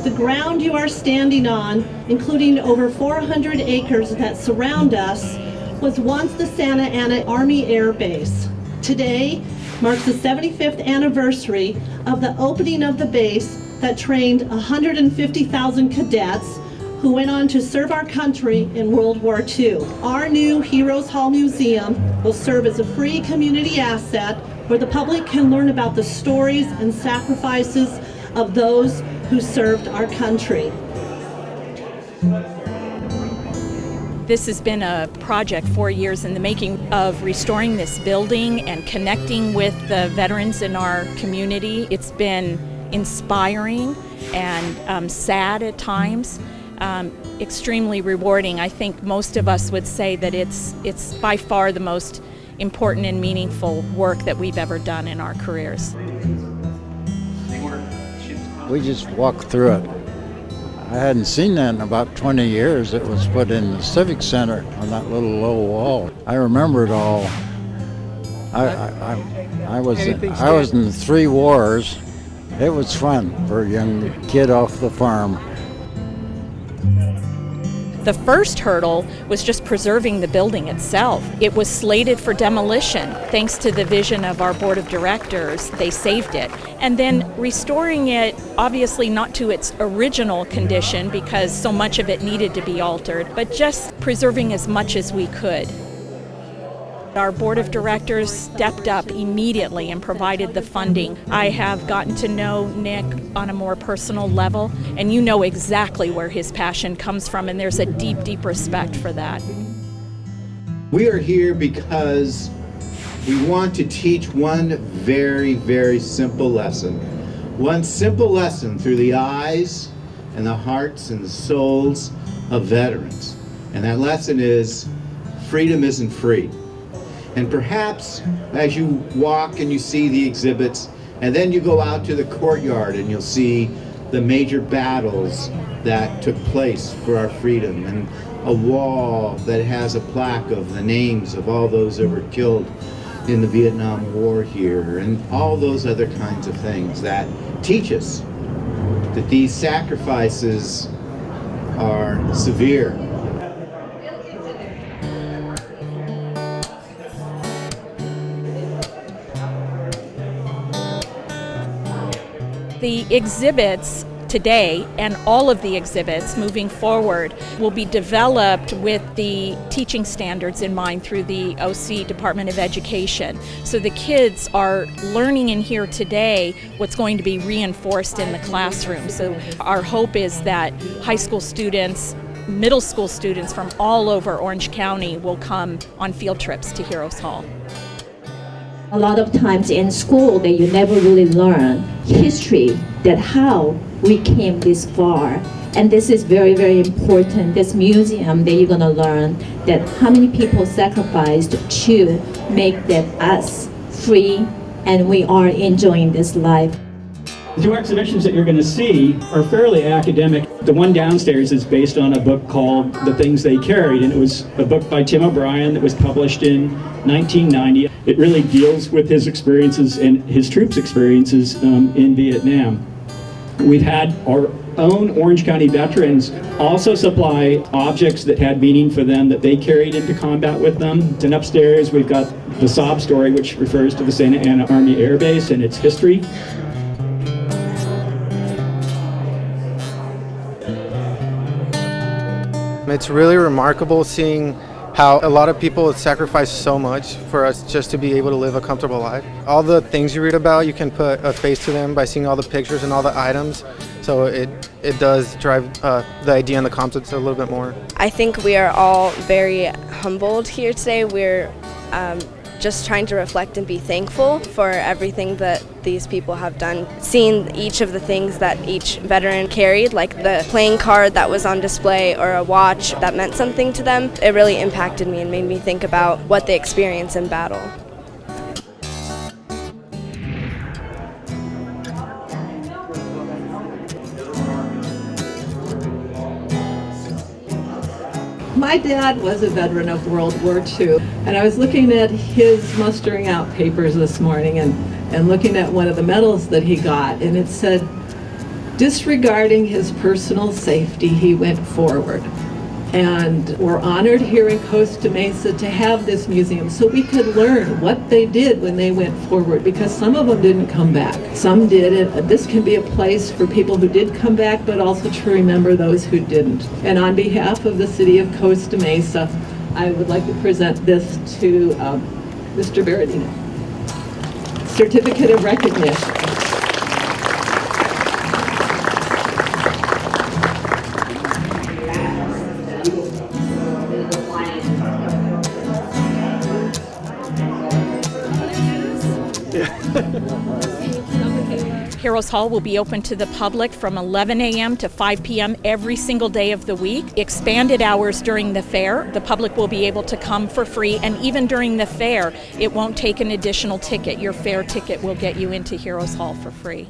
The ground you are standing on, including over 400 acres that surround us, was once the Santa Ana Army Air Base. Today marks the 75th anniversary of the opening of the base that trained 150,000 cadets who went on to serve our country in World War II. Our new Heroes Hall Museum will serve as a free community asset where the public can learn about the stories and sacrifices of those who served our country. This has been a project 4 years in the making of restoring this building and connecting with the veterans in our community. It's been inspiring and sad at times, extremely rewarding. I think most of us would say that it's by far the most important and meaningful work that we've ever done in our careers. We just walked through it. I hadn't seen that in about 20 years. It was put in the Civic Center on that little low wall. I remember it all. I was in the 3 wars. It was fun for a young kid off the farm. The first hurdle was just preserving the building itself. It was slated for demolition. Thanks to the vision of our board of directors, they saved it. And then restoring it, obviously not to its original condition because so much of it needed to be altered, but just preserving as much as we could. Our board of directors stepped up immediately and provided the funding. I have gotten to know Nick on a more personal level, and you know exactly where his passion comes from, and there's a deep, deep respect for that. We are here because we want to teach one very, very simple lesson. One simple lesson through the eyes and the hearts and the souls of veterans. And that lesson is freedom isn't free. And perhaps as you walk and you see the exhibits, and then you go out to the courtyard and you'll see the major battles that took place for our freedom, and a wall that has a plaque of the names of all those that were killed in the Vietnam War here, and all those other kinds of things that teach us that these sacrifices are severe. The exhibits today and all of the exhibits moving forward will be developed with the teaching standards in mind through the OC Department of Education. So the kids are learning in here today what's going to be reinforced in the classroom. So our hope is that high school students, middle school students from all over Orange County will come on field trips to Heroes Hall. A lot of times in school that you never really learn history, that how we came this far. And this is very, very important. This museum that you're gonna learn that how many people sacrificed to make that us free, and we are enjoying this life. The 2 exhibitions that you're going to see are fairly academic. The one downstairs is based on a book called The Things They Carried, and it was a book by Tim O'Brien that was published in 1990. It really deals with his experiences and his troops' experiences in Vietnam. We've had our own Orange County veterans also supply objects that had meaning for them that they carried into combat with them. And upstairs we've got the sob story, which refers to the Santa Ana Army Air Base and its history. It's really remarkable seeing how a lot of people sacrifice so much for us just to be able to live a comfortable life. All the things you read about, you can put a face to them by seeing all the pictures and all the items. So it does drive the idea and the concepts a little bit more. I think we are all very humbled here today. We're just trying to reflect and be thankful for everything that these people have done. Seeing each of the things that each veteran carried, like the playing card that was on display or a watch that meant something to them, it really impacted me and made me think about what they experience in battle. My dad was a veteran of World War II, and I was looking at his mustering out papers this morning and looking at one of the medals that he got, and it said, Disregarding his personal safety, he went forward. And we're honored here in Costa Mesa to have this museum so we could learn what they did when they went forward, because some of them didn't come back. Some did. This can be a place for people who did come back, but also to remember those who didn't. And on behalf of the city of Costa Mesa, I would like to present this to Mr. Berardino. Certificate of Recognition. Heroes Hall will be open to the public from 11 a.m. to 5 p.m. every single day of the week. Expanded hours during the fair. The public will be able to come for free, and even during the fair, it won't take an additional ticket. Your fair ticket will get you into Heroes Hall for free.